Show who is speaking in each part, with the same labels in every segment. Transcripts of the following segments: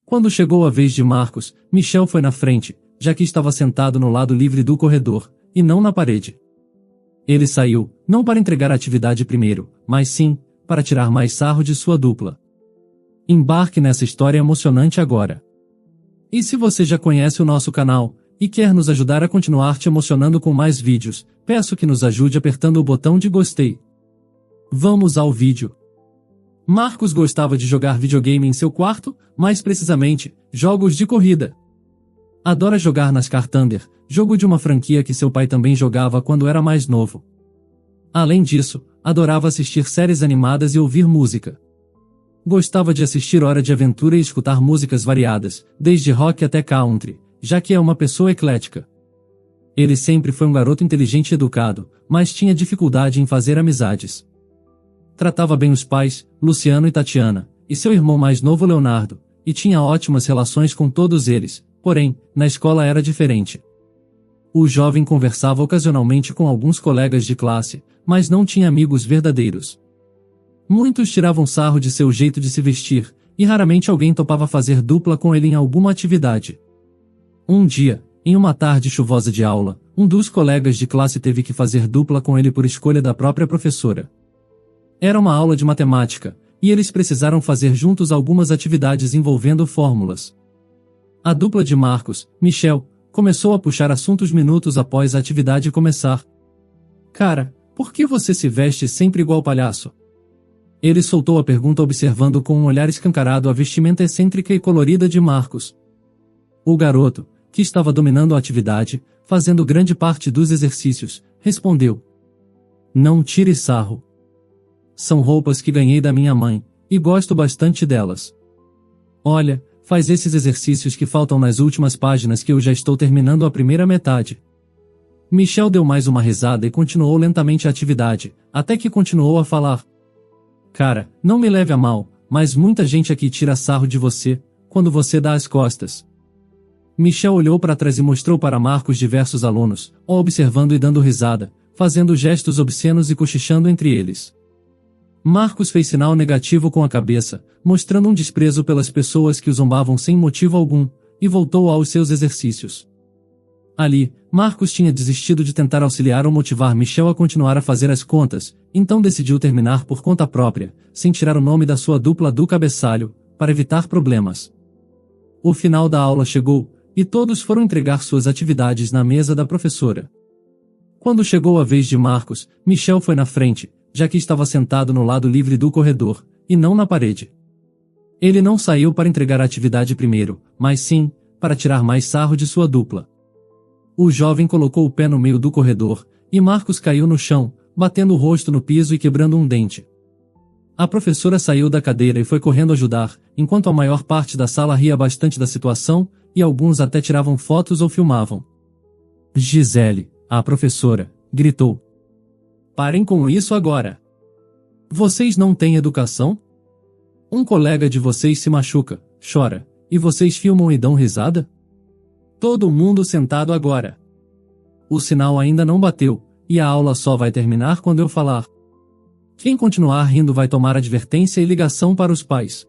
Speaker 1: Quando chegou a vez de Marcos, Michel foi na frente, já que estava sentado no lado livre do corredor, e não na parede. Ele saiu, não para entregar a atividade primeiro, mas sim, para tirar mais sarro de sua dupla. Embarque nessa história emocionante agora. E se você já conhece o nosso canal, e quer nos ajudar a continuar te emocionando com mais vídeos, peço que nos ajude apertando o botão de gostei. Vamos ao vídeo. Marcos gostava de jogar videogame em seu quarto, mais precisamente, jogos de corrida. Adora jogar NASCAR Thunder, jogo de uma franquia que seu pai também jogava quando era mais novo. Além disso, adorava assistir séries animadas e ouvir música. Gostava de assistir Hora de Aventura e escutar músicas variadas, desde rock até country, já que é uma pessoa eclética. Ele sempre foi um garoto inteligente e educado, mas tinha dificuldade em fazer amizades. Tratava bem os pais, Luciano e Tatiana, e seu irmão mais novo Leonardo, e tinha ótimas relações com todos eles, porém, na escola era diferente. O jovem conversava ocasionalmente com alguns colegas de classe, mas não tinha amigos verdadeiros. Muitos tiravam sarro de seu jeito de se vestir, e raramente alguém topava fazer dupla com ele em alguma atividade. Um dia, em uma tarde chuvosa de aula, um dos colegas de classe teve que fazer dupla com ele por escolha da própria professora. Era uma aula de matemática, e eles precisaram fazer juntos algumas atividades envolvendo fórmulas. A dupla de Marcos, Michel, começou a puxar assuntos minutos após a atividade começar. Cara, por que você se veste sempre igual palhaço? Ele soltou a pergunta observando com um olhar escancarado a vestimenta excêntrica e colorida de Marcos. O garoto, que estava dominando a atividade, fazendo grande parte dos exercícios, respondeu: Não tire sarro. São roupas que ganhei da minha mãe, e gosto bastante delas. Olha, faz esses exercícios que faltam nas últimas páginas que eu já estou terminando a primeira metade. Michel deu mais uma risada e continuou lentamente a atividade, até que continuou a falar. Cara, não me leve a mal, mas muita gente aqui tira sarro de você, quando você dá as costas. Michel olhou para trás e mostrou para Marcos diversos alunos, observando e dando risada, fazendo gestos obscenos e cochichando entre eles. Marcos fez sinal negativo com a cabeça, mostrando um desprezo pelas pessoas que o zombavam sem motivo algum, e voltou aos seus exercícios. Ali, Marcos tinha desistido de tentar auxiliar ou motivar Michel a continuar a fazer as contas, então decidiu terminar por conta própria, sem tirar o nome da sua dupla do cabeçalho, para evitar problemas. O final da aula chegou, e todos foram entregar suas atividades na mesa da professora. Quando chegou a vez de Marcos, Michel foi na frente, já que estava sentado no lado livre do corredor, e não na parede. Ele não saiu para entregar a atividade primeiro, mas sim, para tirar mais sarro de sua dupla. O jovem colocou o pé no meio do corredor, e Marcos caiu no chão, batendo o rosto no piso e quebrando um dente. A professora saiu da cadeira e foi correndo ajudar, enquanto a maior parte da sala ria bastante da situação, e alguns até tiravam fotos ou filmavam. Gisele, a professora, gritou. Parem com isso agora. Vocês não têm educação? Um colega de vocês se machuca, chora, e vocês filmam e dão risada? Todo mundo sentado agora. O sinal ainda não bateu, e a aula só vai terminar quando eu falar. Quem continuar rindo vai tomar advertência e ligação para os pais.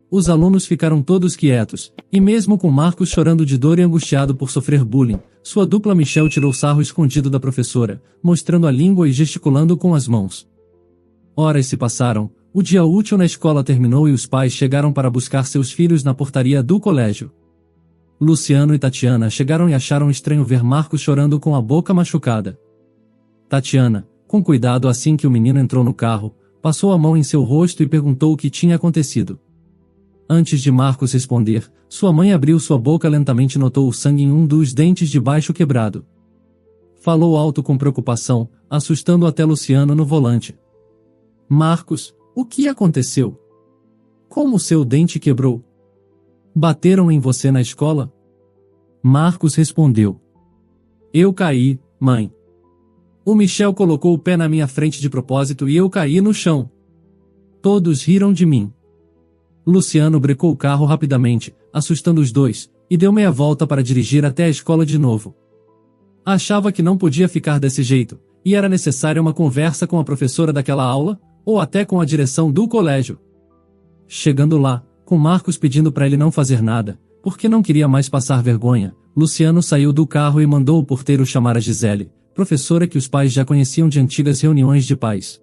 Speaker 1: Os alunos ficaram todos quietos, e mesmo com Marcos chorando de dor e angustiado por sofrer bullying, sua dupla Michel tirou sarro escondido da professora, mostrando a língua e gesticulando com as mãos. Horas se passaram, o dia útil na escola terminou e os pais chegaram para buscar seus filhos na portaria do colégio. Luciano e Tatiana chegaram e acharam estranho ver Marcos chorando com a boca machucada. Tatiana, com cuidado assim que o menino entrou no carro, passou a mão em seu rosto e perguntou o que tinha acontecido. Antes de Marcos responder, sua mãe abriu sua boca lentamente e notou o sangue em um dos dentes de baixo quebrado. Falou alto com preocupação, assustando até Luciano no volante. Marcos, o que aconteceu? Como seu dente quebrou? Bateram em você na escola? Marcos respondeu. Eu caí, mãe. O Michel colocou o pé na minha frente de propósito e eu caí no chão. Todos riram de mim. Luciano brecou o carro rapidamente, assustando os dois, e deu meia volta para dirigir até a escola de novo. Achava que não podia ficar desse jeito, e era necessária uma conversa com a professora daquela aula, ou até com a direção do colégio. Chegando lá, com Marcos pedindo para ele não fazer nada, porque não queria mais passar vergonha. Luciano saiu do carro e mandou o porteiro chamar a Gisele, professora que os pais já conheciam de antigas reuniões de pais.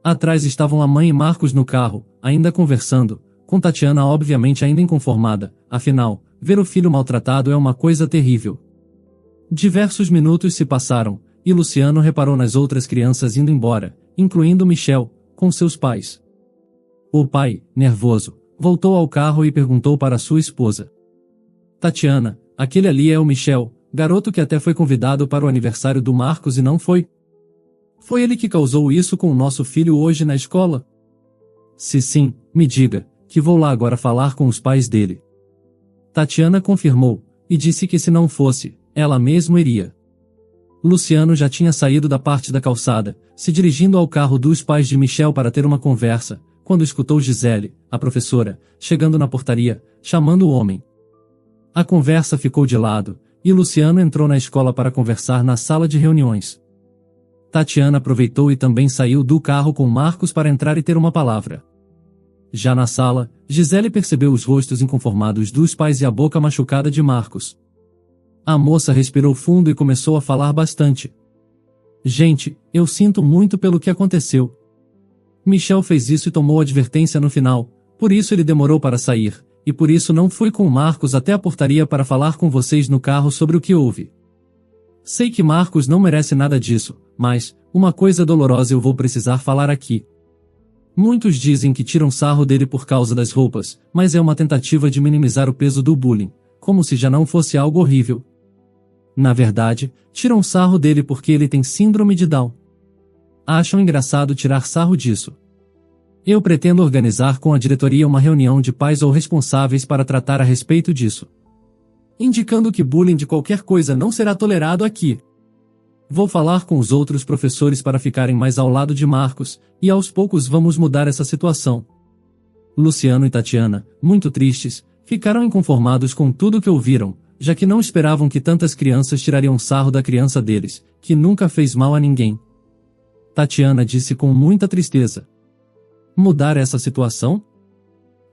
Speaker 1: Atrás estavam a mãe e Marcos no carro, ainda conversando, com Tatiana obviamente ainda inconformada, afinal, ver o filho maltratado é uma coisa terrível. Diversos minutos se passaram, e Luciano reparou nas outras crianças indo embora, incluindo Michel, com seus pais. O pai, nervoso, voltou ao carro e perguntou para sua esposa: Tatiana, aquele ali é o Michel, garoto que até foi convidado para o aniversário do Marcos e não foi? Foi ele que causou isso com o nosso filho hoje na escola? Se sim, me diga, que vou lá agora falar com os pais dele. Tatiana confirmou, e disse que se não fosse, ela mesma iria. Luciano já tinha saído da parte da calçada, se dirigindo ao carro dos pais de Michel para ter uma conversa, quando escutou Gisele, a professora, chegando na portaria, chamando o homem. A conversa ficou de lado, e Luciano entrou na escola para conversar na sala de reuniões. Tatiana aproveitou e também saiu do carro com Marcos para entrar e ter uma palavra. Já na sala, Gisele percebeu os rostos inconformados dos pais e a boca machucada de Marcos. A moça respirou fundo e começou a falar bastante. Gente, eu sinto muito pelo que aconteceu. Michel fez isso e tomou advertência no final, por isso ele demorou para sair, e por isso não fui com Marcos até a portaria para falar com vocês no carro sobre o que houve. Sei que Marcos não merece nada disso, mas, uma coisa dolorosa eu vou precisar falar aqui. Muitos dizem que tiram sarro dele por causa das roupas, mas é uma tentativa de minimizar o peso do bullying, como se já não fosse algo horrível. Na verdade, tiram sarro dele porque ele tem síndrome de Down. Acham engraçado tirar sarro disso. Eu pretendo organizar com a diretoria uma reunião de pais ou responsáveis para tratar a respeito disso, indicando que bullying de qualquer coisa não será tolerado aqui. Vou falar com os outros professores para ficarem mais ao lado de Marcos, e aos poucos vamos mudar essa situação. Luciano e Tatiana, muito tristes, ficaram inconformados com tudo que ouviram, já que não esperavam que tantas crianças tirariam sarro da criança deles, que nunca fez mal a ninguém. Tatiana disse com muita tristeza: mudar essa situação?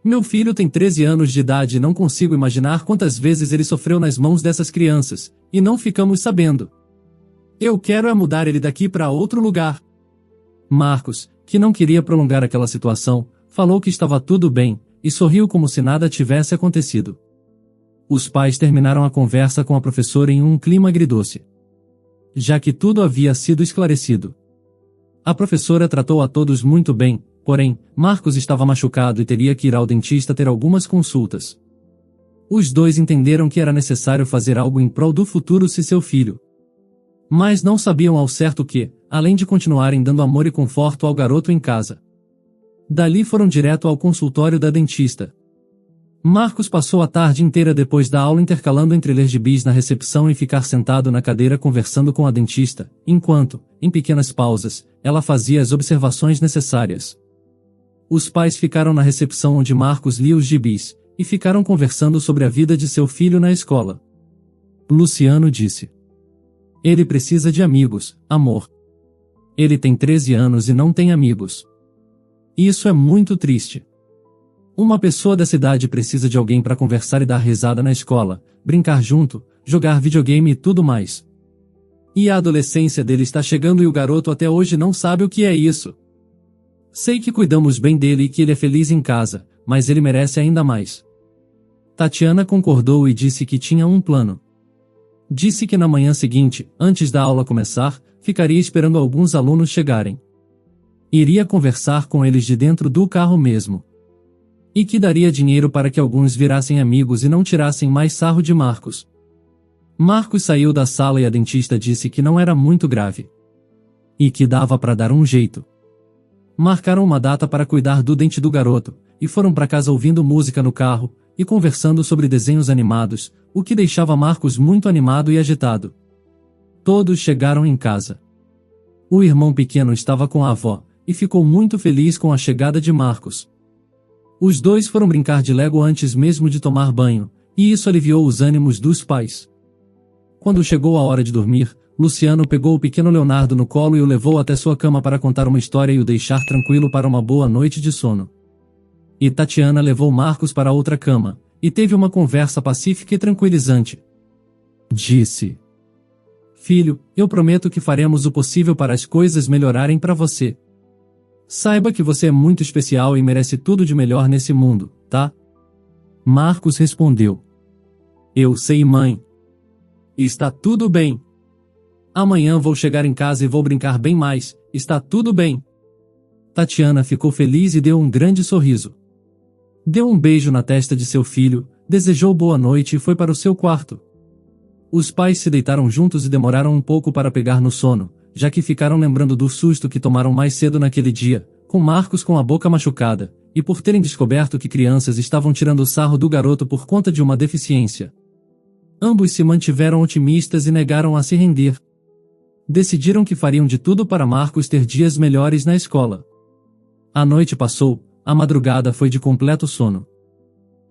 Speaker 1: Meu filho tem 13 anos de idade e não consigo imaginar quantas vezes ele sofreu nas mãos dessas crianças, e não ficamos sabendo. Eu quero é mudar ele daqui para outro lugar. Marcos, que não queria prolongar aquela situação, falou que estava tudo bem, e sorriu como se nada tivesse acontecido. Os pais terminaram a conversa com a professora em um clima agridoce, já que tudo havia sido esclarecido. A professora tratou a todos muito bem, porém, Marcos estava machucado e teria que ir ao dentista ter algumas consultas. Os dois entenderam que era necessário fazer algo em prol do futuro de seu filho, mas não sabiam ao certo que, além de continuarem dando amor e conforto ao garoto em casa. Dali foram direto ao consultório da dentista. Marcos passou a tarde inteira depois da aula intercalando entre ler gibis na recepção e ficar sentado na cadeira conversando com a dentista, enquanto, em pequenas pausas, ela fazia as observações necessárias. Os pais ficaram na recepção onde Marcos lia os gibis, e ficaram conversando sobre a vida de seu filho na escola. Luciano disse: ele precisa de amigos, amor. Ele tem 13 anos e não tem amigos. Isso é muito triste. Uma pessoa dessa idade precisa de alguém para conversar e dar risada na escola, brincar junto, jogar videogame e tudo mais. E a adolescência dele está chegando e o garoto até hoje não sabe o que é isso. Sei que cuidamos bem dele e que ele é feliz em casa, mas ele merece ainda mais. Tatiana concordou e disse que tinha um plano. Disse que na manhã seguinte, antes da aula começar, ficaria esperando alguns alunos chegarem. Iria conversar com eles de dentro do carro mesmo. E que daria dinheiro para que alguns virassem amigos e não tirassem mais sarro de Marcos. Marcos saiu da sala e a dentista disse que não era muito grave. E que dava para dar um jeito. Marcaram uma data para cuidar do dente do garoto, e foram para casa ouvindo música no carro, e conversando sobre desenhos animados, o que deixava Marcos muito animado e agitado. Todos chegaram em casa. O irmão pequeno estava com a avó, e ficou muito feliz com a chegada de Marcos. Os dois foram brincar de Lego antes mesmo de tomar banho, e isso aliviou os ânimos dos pais. Quando chegou a hora de dormir, Luciano pegou o pequeno Leonardo no colo e o levou até sua cama para contar uma história e o deixar tranquilo para uma boa noite de sono. E Tatiana levou Marcos para outra cama, e teve uma conversa pacífica e tranquilizante. Disse: Filho, eu prometo que faremos o possível para as coisas melhorarem para você. Saiba que você é muito especial e merece tudo de melhor nesse mundo, tá? Marcos respondeu: Eu sei, mãe. Está tudo bem. Amanhã vou chegar em casa e vou brincar bem mais, está tudo bem. Tatiana ficou feliz e deu um grande sorriso. Deu um beijo na testa de seu filho, desejou boa noite e foi para o seu quarto. Os pais se deitaram juntos e demoraram um pouco para pegar no sono, já que ficaram lembrando do susto que tomaram mais cedo naquele dia, com Marcos com a boca machucada, e por terem descoberto que crianças estavam tirando o sarro do garoto por conta de uma deficiência. Ambos se mantiveram otimistas e negaram a se render. Decidiram que fariam de tudo para Marcos ter dias melhores na escola. A noite passou, a madrugada foi de completo sono.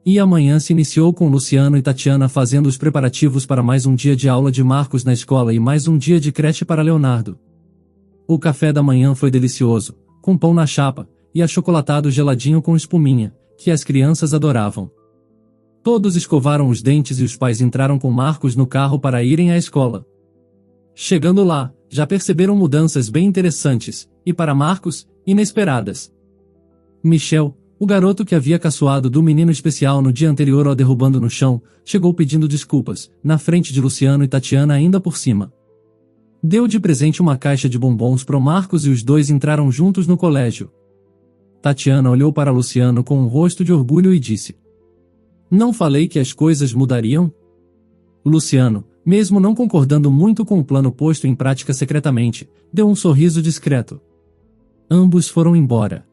Speaker 1: E a manhã se iniciou com Luciano e Tatiana fazendo os preparativos para mais um dia de aula de Marcos na escola e mais um dia de creche para Leonardo. O café da manhã foi delicioso, com pão na chapa, e achocolatado geladinho com espuminha, que as crianças adoravam. Todos escovaram os dentes e os pais entraram com Marcos no carro para irem à escola. Chegando lá, já perceberam mudanças bem interessantes, e para Marcos, inesperadas. Michel, o garoto que havia caçoado do menino especial no dia anterior ao derrubando no chão, chegou pedindo desculpas, na frente de Luciano e Tatiana ainda por cima. Deu de presente uma caixa de bombons pro Marcos e os dois entraram juntos no colégio. Tatiana olhou para Luciano com um rosto de orgulho e disse: Não falei que as coisas mudariam? Luciano, mesmo não concordando muito com o plano posto em prática secretamente, deu um sorriso discreto. Ambos foram embora.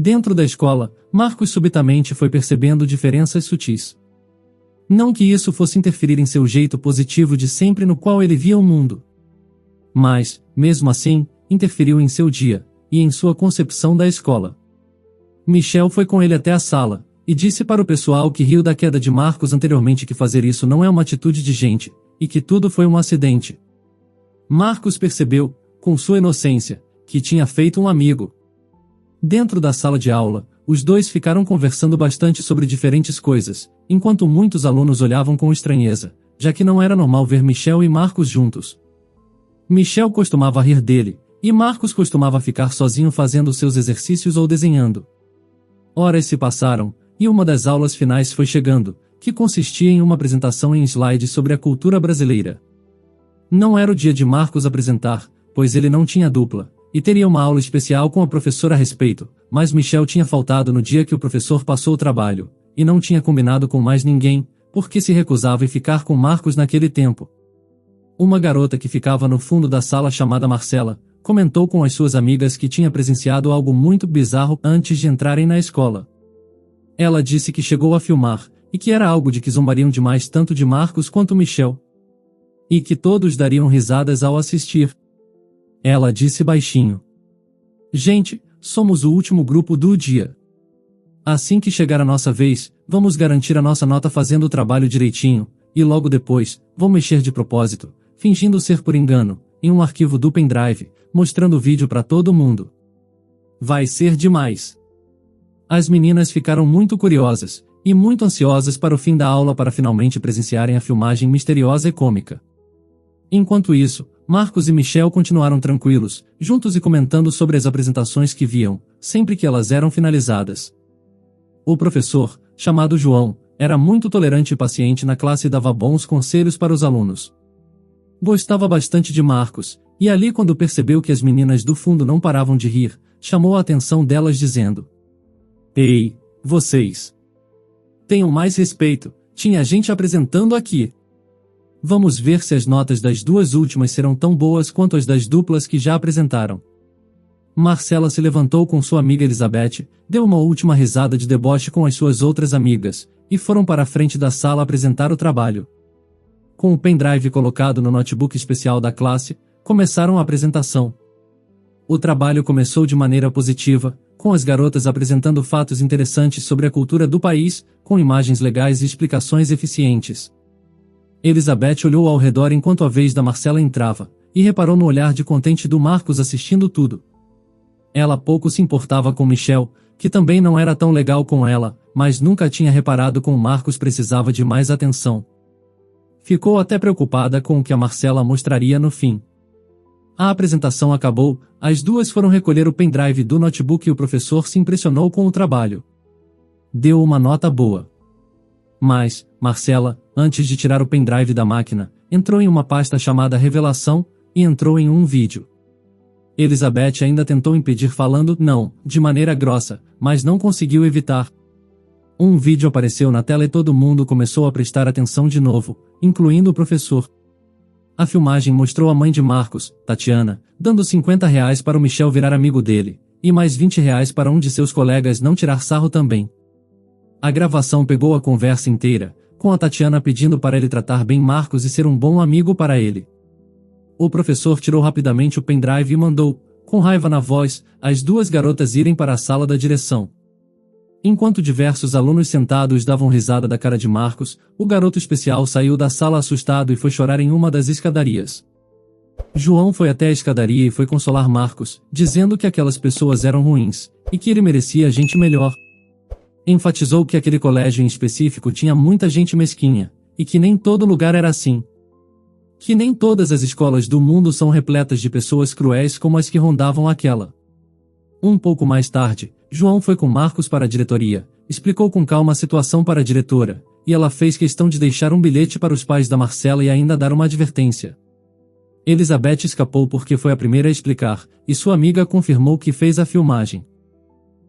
Speaker 1: Dentro da escola, Marcos subitamente foi percebendo diferenças sutis. Não que isso fosse interferir em seu jeito positivo de sempre no qual ele via o mundo. Mas, mesmo assim, interferiu em seu dia, e em sua concepção da escola. Michel foi com ele até a sala, e disse para o pessoal que riu da queda de Marcos anteriormente que fazer isso não é uma atitude de gente, e que tudo foi um acidente. Marcos percebeu, com sua inocência, que tinha feito um amigo. Dentro da sala de aula, os dois ficaram conversando bastante sobre diferentes coisas, enquanto muitos alunos olhavam com estranheza, já que não era normal ver Michel e Marcos juntos. Michel costumava rir dele, e Marcos costumava ficar sozinho fazendo seus exercícios ou desenhando. Horas se passaram, e uma das aulas finais foi chegando, que consistia em uma apresentação em slides sobre a cultura brasileira. Não era o dia de Marcos apresentar, pois ele não tinha dupla, e teria uma aula especial com a professora a respeito, mas Michel tinha faltado no dia que o professor passou o trabalho, e não tinha combinado com mais ninguém, porque se recusava em ficar com Marcos naquele tempo. Uma garota que ficava no fundo da sala chamada Marcela, comentou com as suas amigas que tinha presenciado algo muito bizarro antes de entrarem na escola. Ela disse que chegou a filmar, e que era algo de que zombariam demais tanto de Marcos quanto Michel. E que todos dariam risadas ao assistir. Ela disse baixinho: Gente, somos o último grupo do dia. Assim que chegar a nossa vez, vamos garantir a nossa nota fazendo o trabalho direitinho, e logo depois, vou mexer de propósito, fingindo ser por engano, em um arquivo do pendrive, mostrando o vídeo para todo mundo. Vai ser demais. As meninas ficaram muito curiosas, e muito ansiosas para o fim da aula para finalmente presenciarem a filmagem misteriosa e cômica. Enquanto isso, Marcos e Michel continuaram tranquilos, juntos e comentando sobre as apresentações que viam, sempre que elas eram finalizadas. O professor, chamado João, era muito tolerante e paciente na classe e dava bons conselhos para os alunos. Gostava bastante de Marcos, e ali quando percebeu que as meninas do fundo não paravam de rir, chamou a atenção delas dizendo: Ei, vocês! Tenham mais respeito, tinha gente apresentando aqui. Vamos ver se as notas das duas últimas serão tão boas quanto as das duplas que já apresentaram. Marcela se levantou com sua amiga Elizabeth, deu uma última risada de deboche com as suas outras amigas, e foram para a frente da sala apresentar o trabalho. Com o pendrive colocado no notebook especial da classe, começaram a apresentação. O trabalho começou de maneira positiva, com as garotas apresentando fatos interessantes sobre a cultura do país, com imagens legais e explicações eficientes. Elizabeth olhou ao redor enquanto a vez da Marcela entrava, e reparou no olhar de contente do Marcos assistindo tudo. Ela pouco se importava com Michel, que também não era tão legal com ela, mas nunca tinha reparado como Marcos precisava de mais atenção. Ficou até preocupada com o que a Marcela mostraria no fim. A apresentação acabou, as duas foram recolher o pendrive do notebook e o professor se impressionou com o trabalho. Deu uma nota boa. Mas, Marcela, antes de tirar o pendrive da máquina, entrou em uma pasta chamada Revelação, e entrou em um vídeo. Elizabeth ainda tentou impedir falando não, de maneira grossa, mas não conseguiu evitar. Um vídeo apareceu na tela e todo mundo começou a prestar atenção de novo, incluindo o professor. A filmagem mostrou a mãe de Marcos, Tatiana, dando R$ 50 para o Michel virar amigo dele, e mais R$ 20 para um de seus colegas não tirar sarro também. A gravação pegou a conversa inteira, com a Tatiana pedindo para ele tratar bem Marcos e ser um bom amigo para ele. O professor tirou rapidamente o pendrive e mandou, com raiva na voz, as duas garotas irem para a sala da direção. Enquanto diversos alunos sentados davam risada da cara de Marcos, o garoto especial saiu da sala assustado e foi chorar em uma das escadarias. João foi até a escadaria e foi consolar Marcos, dizendo que aquelas pessoas eram ruins, e que ele merecia gente melhor. Enfatizou que aquele colégio em específico tinha muita gente mesquinha, e que nem todo lugar era assim. Que nem todas as escolas do mundo são repletas de pessoas cruéis como as que rondavam aquela. Um pouco mais tarde, João foi com Marcos para a diretoria, explicou com calma a situação para a diretora, e ela fez questão de deixar um bilhete para os pais da Marcela e ainda dar uma advertência. Elizabeth escapou porque foi a primeira a explicar, e sua amiga confirmou que fez a filmagem.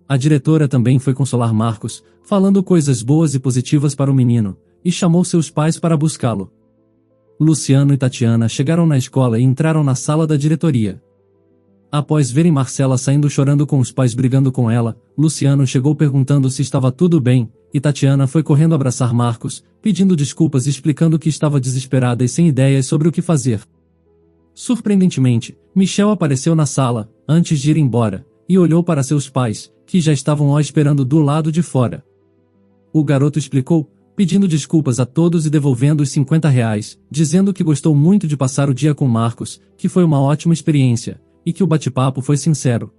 Speaker 1: A diretora também foi consolar Marcos, falando coisas boas e positivas para o menino, e chamou seus pais para buscá-lo. Luciano e Tatiana chegaram na escola e entraram na sala da diretoria. Após verem Marcela saindo chorando com os pais brigando com ela, Luciano chegou perguntando se estava tudo bem, e Tatiana foi correndo abraçar Marcos, pedindo desculpas e explicando que estava desesperada e sem ideias sobre o que fazer. Surpreendentemente, Michel apareceu na sala, antes de ir embora, e olhou para seus pais, que já estavam lá esperando do lado de fora. O garoto explicou, pedindo desculpas a todos e devolvendo os R$ 50, dizendo que gostou muito de passar o dia com Marcos, que foi uma ótima experiência, e que o bate-papo foi sincero.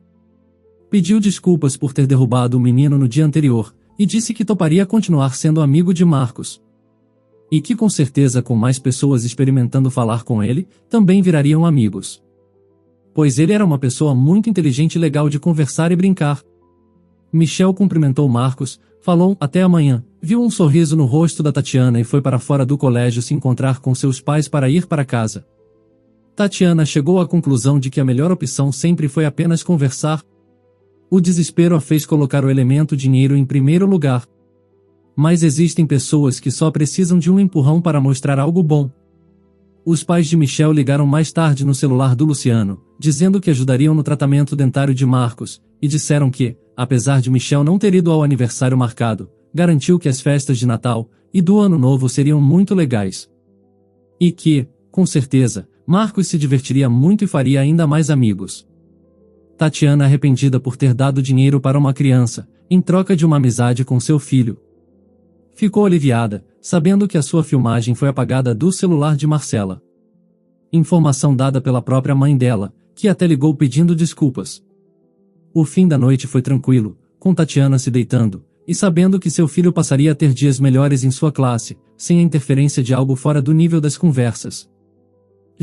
Speaker 1: Pediu desculpas por ter derrubado o menino no dia anterior, e disse que toparia continuar sendo amigo de Marcos. E que com certeza com mais pessoas experimentando falar com ele, também virariam amigos. Pois ele era uma pessoa muito inteligente e legal de conversar e brincar. Michel cumprimentou Marcos, falou até amanhã, viu um sorriso no rosto da Tatiana e foi para fora do colégio se encontrar com seus pais para ir para casa. Tatiana chegou à conclusão de que a melhor opção sempre foi apenas conversar. O desespero a fez colocar o elemento dinheiro em primeiro lugar. Mas existem pessoas que só precisam de um empurrão para mostrar algo bom. Os pais de Michel ligaram mais tarde no celular do Luciano, dizendo que ajudariam no tratamento dentário de Marcos, e disseram que, apesar de Michel não ter ido ao aniversário marcado, garantiu que as festas de Natal e do Ano Novo seriam muito legais. E que, com certeza, Marcos se divertiria muito e faria ainda mais amigos. Tatiana, arrependida por ter dado dinheiro para uma criança, em troca de uma amizade com seu filho. Ficou aliviada, sabendo que a sua filmagem foi apagada do celular de Marcela. Informação dada pela própria mãe dela, que até ligou pedindo desculpas. O fim da noite foi tranquilo, com Tatiana se deitando, e sabendo que seu filho passaria a ter dias melhores em sua classe, sem a interferência de algo fora do nível das conversas.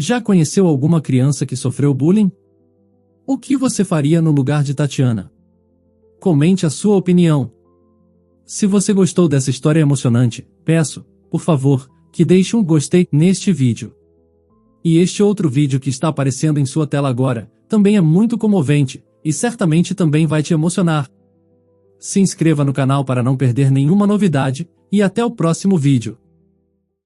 Speaker 1: Já conheceu alguma criança que sofreu bullying? O que você faria no lugar de Tatiana? Comente a sua opinião. Se você gostou dessa história emocionante, peço, por favor, que deixe um gostei neste vídeo. E este outro vídeo que está aparecendo em sua tela agora, também é muito comovente, e certamente também vai te emocionar. Se inscreva no canal para não perder nenhuma novidade, e até o próximo vídeo.